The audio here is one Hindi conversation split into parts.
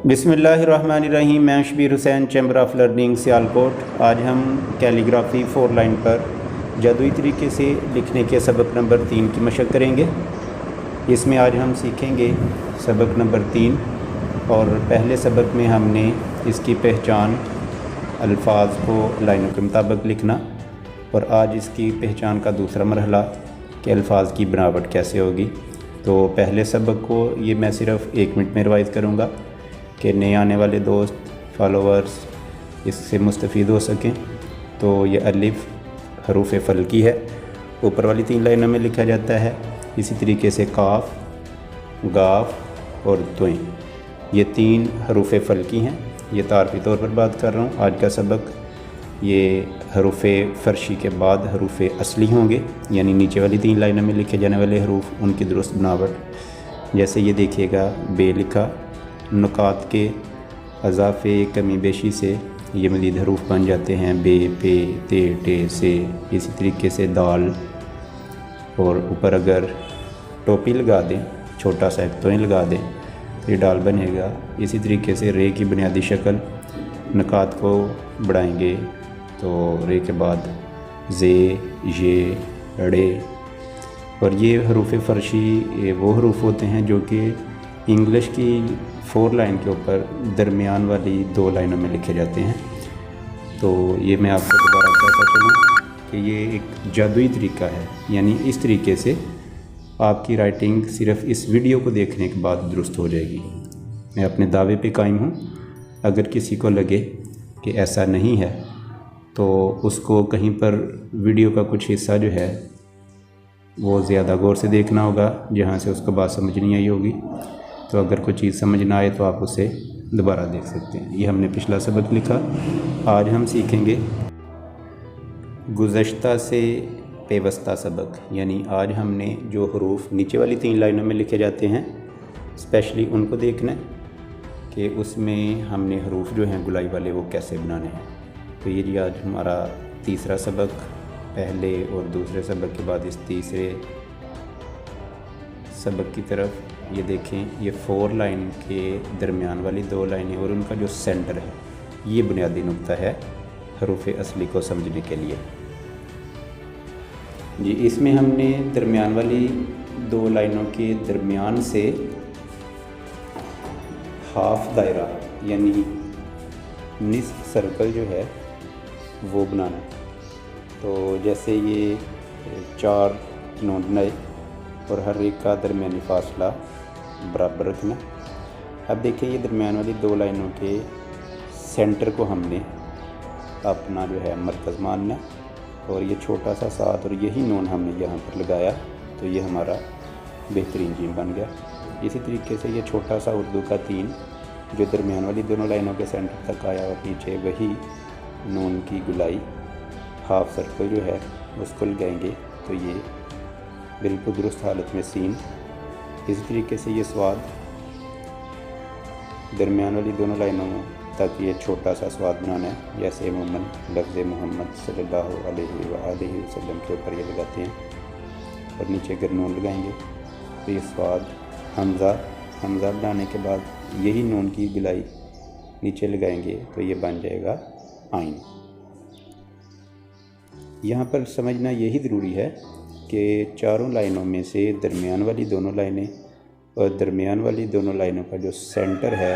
बिस्मिल्लाहिर्रहमानिर्रहीम। मैं Shabbir Hussain, chamber of learning Sialkot. आज हम कैलीग्राफी 4 लाइन पर जादुई तरीके से लिखने के सबक नंबर 3 की मशक करेंगे। इसमें आज हम सीखेंगे सबक नंबर 3 और पहले सबक में हमने इसकी पहचान, अल्फाज को लाइनों के मुताबिक लिखना, और आज इसकी पहचान का दूसरा मरहला कि अल्फाज की बनावट कैसे होगी। तो पहले सबक को ये मैं सिर्फ़ 1 मिनट में रिवाइज़ करूँगा कि नए आने वाले दोस्त, फॉलोअर्स इससे मुस्तफ़ीद हो सकें। तो ये अलिफ हरूफ फ़ल्की है, ऊपर वाली 3 लाइनों में लिखा जाता है। इसी तरीके से काफ, गाफ और द्वैं, ये 3 हरूफ फ़ल्की हैं। ये तारफ़ी तौर पर बात कर रहा हूँ। आज का सबक ये हरूफ फ़रशी के बाद हरूफ असली होंगे, यानी नीचे वाली 3 लाइनों में लिखे जाने वाले हरूफ, उनकी दुरुस्त बनावट। जैसे ये देखिएगा, बे लिखा, नुकात के अज़ाफ़े कमी बेशी से ये मज़ीद हरूफ बन जाते हैं, बे, पे, ते, टे, से। इसी तरीके से दाल, और ऊपर अगर टोपी लगा दें, छोटा सा एक तोएं लगा दें, तो ये डाल बनेगा। इसी तरीके से रे की बुनियादी शक्ल, नुकात को बढ़ाएंगे तो रे के बाद जे, ये, ड़े। और ये हरूफ फ़रशी वो हरूफ होते हैं जो कि इंग्लिश की 4 लाइन के ऊपर दरमियान वाली 2 लाइनों में लिखे जाते हैं। तो ये मैं आपको दोबारा बताता चलूँ कि ये एक जादुई तरीका है, यानी इस तरीके से आपकी राइटिंग सिर्फ़ इस वीडियो को देखने के बाद दुरुस्त हो जाएगी। मैं अपने दावे पे कायम हूँ। अगर किसी को लगे कि ऐसा नहीं है तो उसको कहीं पर वीडियो का कुछ हिस्सा जो है वो ज़्यादा गौर से देखना होगा, जहाँ से उसको बात समझ नहीं आई होगी। तो अगर कोई चीज़ समझ ना आए तो आप उसे दोबारा देख सकते हैं। ये हमने पिछला सबक लिखा। आज हम सीखेंगे गुज़श्ता से पेवस्ता सबक, यानी आज हमने जो हरूफ नीचे वाली 3 लाइनों में लिखे जाते हैं स्पेशली उनको देखना है कि उसमें हमने हरूफ जो हैं गुलाई वाले वो कैसे बनाने हैं। तो ये जी आज हमारा तीसरा सबक। पहले और दूसरे सबक के बाद इस तीसरे सबक की तरफ ये देखें, ये 4 लाइन के दरमियान वाली 2 लाइनें और उनका जो सेंटर है, ये बुनियादी नुक्ता है हरूफ असली को समझने के लिए जी। इसमें हमने दरमियान वाली 2 लाइनों के दरमियान से हाफ दायरा यानी निस्फ सर्कल जो है वो बनाना है। तो जैसे ये 4 नोन बनाए और हर एक का दरमियानी फासला बराबर रखना। अब देखिए, ये दरमियान वाली 2 लाइनों के सेंटर को हमने अपना जो है मरकज़ मानना, और ये छोटा सा साथ और यही नोन हमने यहाँ पर लगाया तो ये हमारा बेहतरीन जीम बन गया। इसी तरीके से ये छोटा सा उर्दू का 3 जो दरमियान वाली दोनों लाइनों के सेंटर तक आया, और नीचे वही नून की गुलाई हाफ सर्कल जो है उसको लगाएंगे तो ये बिल्कुल दुरुस्त हालत में सीन। इसी तरीके से ये स्वाद दरमियान वाली दोनों लाइनों में तक ये छोटा सा स्वाद बनाना है। जैसे अमूमन लफ्ज़ मोहम्मद सल्लल्लाहु अलैहि वसल्लम के ऊपर ये लगाते हैं, और नीचे अगर नून लगाएंगे तो ये स्वाद हमज़ा बनाने के बाद यही नून की गुलाई नीचे लगाएंगे तो ये बन जाएगा आइन। यहाँ पर समझना यही ज़रूरी है कि चारों लाइनों में से दरमियान वाली दोनों लाइनें और दरमियान वाली दोनों लाइनों का जो सेंटर है,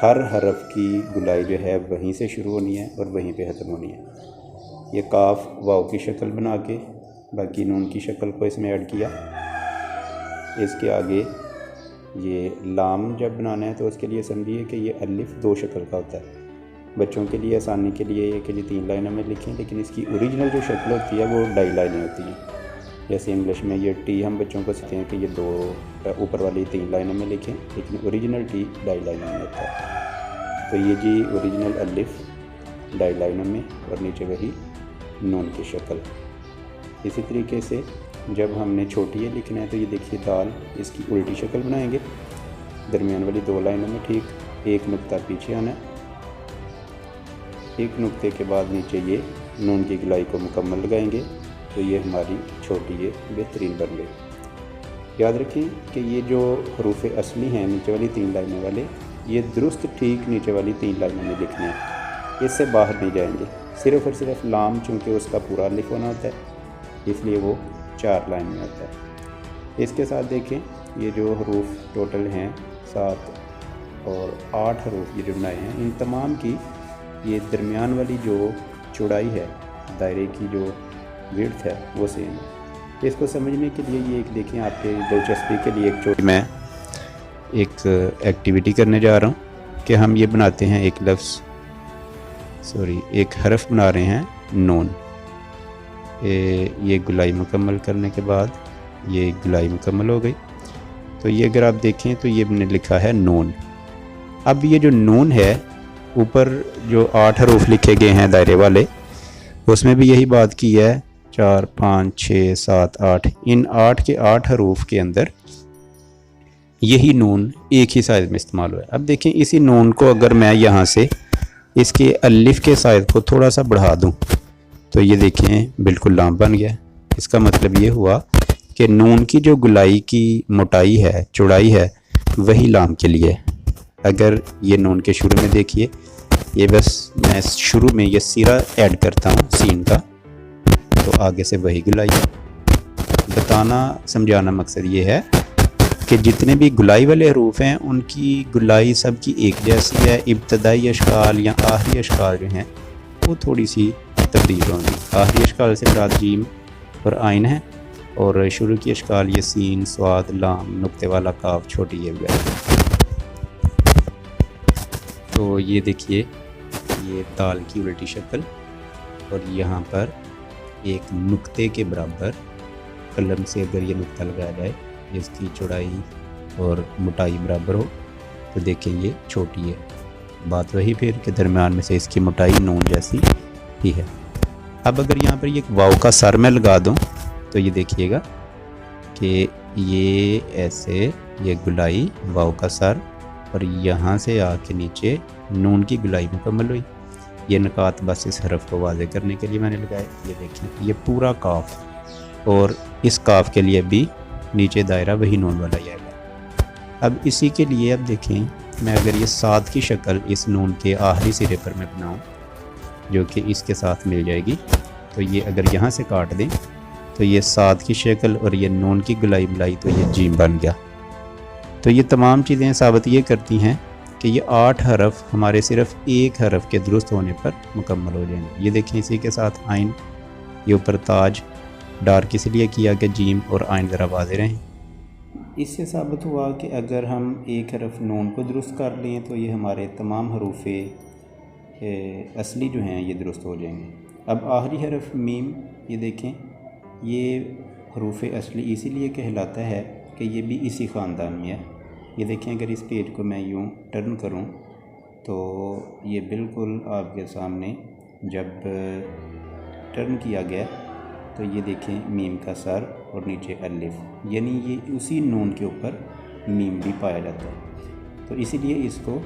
हर हरफ की गुलाई जो है वहीं से शुरू होनी है और वहीं पे ख़त्म होनी है। ये काफ वाव की शक्ल बना के बाकी नून की शक्ल को इसमें ऐड किया। इसके आगे ये लाम जब बनाना है तो उसके लिए समझिए कि ये अलिफ 2 शक्ल का होता है। बच्चों के लिए आसानी के लिए ये के लिए 3 लाइनों में लिखें, लेकिन इसकी ओरिजिनल जो शक्ल होती है वो 2 लाइनें होती हैं। जैसे इंग्लिश में ये टी हम बच्चों को सीखते हैं कि ये 2 ऊपर वाली 3 लाइनों में लिखें, लेकिन ओरिजिनल टी 2 लाइनों में होता है। तो ये जी ओरिजिनल अलिफ 2 लाइनों में और नीचे वही नून की शक्ल। इसी तरीके से जब हमने छोटी ये लिखना है तो ये देखिए दाल, इसकी उल्टी शक्ल बनाएंगे दरमियान वाली 2 लाइनों में। ठीक 1 नुक्ता पीछे आना, 1 नुक्ते के बाद नीचे ये नून की गुलाई को मुकम्मल लगाएंगे तो ये हमारी छोटी ये बेहतरीन बन गई। याद रखें कि ये जो हरूफ असली हैं नीचे वाली 3 लाइनों वाले, ये दुरुस्त ठीक नीचे वाली 3 लाइनों में लिखने हैं, इससे बाहर नहीं जाएंगे। सिर्फ़ और सिर्फ लाम चूँकि उसका पूरा अलिफ होना होता है इसलिए वो 4 लाइन में होता है। इसके साथ देखें ये जो हरूफ टोटल हैं 7 और 8 हरूफ ये जो बनाए हैं, इन तमाम की ये दरमियान वाली जो चौड़ाई है दायरे की जो विड्थ है वो सेम है। इसको समझने के लिए ये एक देखें, आपके दिलचस्पी के लिए मैं एक एक्टिविटी करने जा रहा हूँ कि हम ये बनाते हैं एक हरफ बना रहे हैं नून। ये गुलाई मुकम्मल करने के बाद ये गुलाई मुकम्मल हो गई। तो ये अगर आप देखें तो ये मैंने लिखा है नून। अब ये जो नून है ऊपर जो 8 हरूफ लिखे गए हैं दायरे वाले, उसमें भी यही बात की है 4 5 6 7 8, इन 8 के 8 हरूफ के अंदर यही नून एक ही साइज़ में इस्तेमाल हुआ है। अब देखें इसी नून को अगर मैं यहाँ से इसके अलिफ के साइज़ को थोड़ा सा बढ़ा दूँ तो ये देखें बिल्कुल लाम बन गया। इसका मतलब ये हुआ कि नून की जो गुलाई की मोटाई है, चौड़ाई है, वही लाम के लिए। अगर ये नून के शुरू में देखिए, ये बस मैं शुरू में ये सिरा ऐड करता हूँ सीन का, तो आगे से वही गुलाई है। बताना समझाना मकसद ये है कि जितने भी गुलाई वाले हरूफ हैं उनकी गुलाई सबकी एक जैसी है। इब्तदाई अशकाल या आखिरी अशकाल जो हैं वो थोड़ी सी तब्दील होंगी। आखिरी अशकाल से मुराद जीम और आइन है और शुरू की अशकाल ये सीन, स्वाद, लाम, नुक्ते वाला काफ, छोटी ये वगैरह। तो ये देखिए ये ताल की उल्टी शक्ल और यहाँ पर एक नुक्ते के बराबर कलम से अगर ये नुक्ता लगाया जाए, इसकी चौड़ाई और मोटाई बराबर हो तो देखें ये छोटी है। बात वही फिर के दरमियान में से इसकी मोटाई नून जैसी ही है। अब अगर यहाँ पर ये वाव का सर मैं लगा दूँ तो ये देखिएगा कि ये ऐसे ये गुलाई वाव का सर और यहाँ से आके नीचे नून की गुलाई मुकम्मल हुई। ये निकात बस इस हरफ को वाज़े करने के लिए मैंने लगाया। ये देखिए ये पूरा काफ और इस काफ के लिए भी नीचे दायरा वही नून वाला ही आएगा। अब इसी के लिए अब देखें मैं अगर ये 7 की शक्ल इस नून के आखिरी सिरे पर मैं बनाऊं जो कि इसके साथ मिल जाएगी, तो ये अगर यहाँ से काट दें तो ये 7 की शक्ल और ये नून की गुलाई मिलाई तो ये जीम बन गया। तो ये तमाम चीज़ें साबित ये करती हैं कि ये 8 हरफ हमारे सिर्फ एक हरफ के दुरुस्त होने पर मुकम्मल हो जाएंगे। ये देखें इसी के साथ आइन, ये ऊपर ताज डार्क इसलिए किया कि जीम और आइन ज़रा वाज़े रहें। इससे साबित हुआ कि अगर हम एक हरफ नून को दुरुस्त कर लें तो ये हमारे तमाम हरूफ असली जो हैं ये दुरुस्त हो जाएंगे। अब आखिरी हरफ मीम, ये देखें ये हरूफ असली इसीलिए कहलाता है कि ये भी इसी ख़ानदान में है। ये देखें अगर इस पेज को मैं यूँ टर्न करूँ तो ये बिल्कुल आपके सामने जब टर्न किया गया तो ये देखें मीम का सर और नीचे अलिफ, यानी ये उसी नून के ऊपर मीम भी पाया जाता है। तो इसीलिए इसको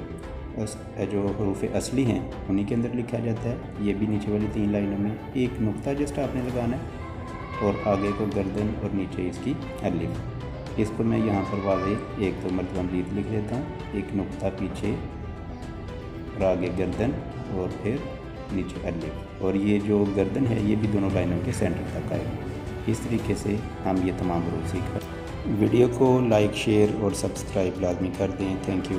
जो हरूफ असली हैं उन्हीं के अंदर लिखा जाता है। ये भी नीचे वाली 3 लाइनों में एक नुक्ता जस्ट आपने लगाना है और आगे को गर्दन और नीचे इसकी अलिफ। इसको मैं यहाँ पर वाज़े एक तो मरतबा मज़ीद लिख लेता हूँ, एक नुक्ता पीछे और आगे गर्दन और फिर नीचे अलिफ, और ये जो गर्दन है ये भी दोनों लाइनों के सेंटर तक आएगा। इस तरीके से हम ये तमाम रूल सीख कर वीडियो को लाइक, शेयर और सब्सक्राइब लाजमी कर दें। Thank you.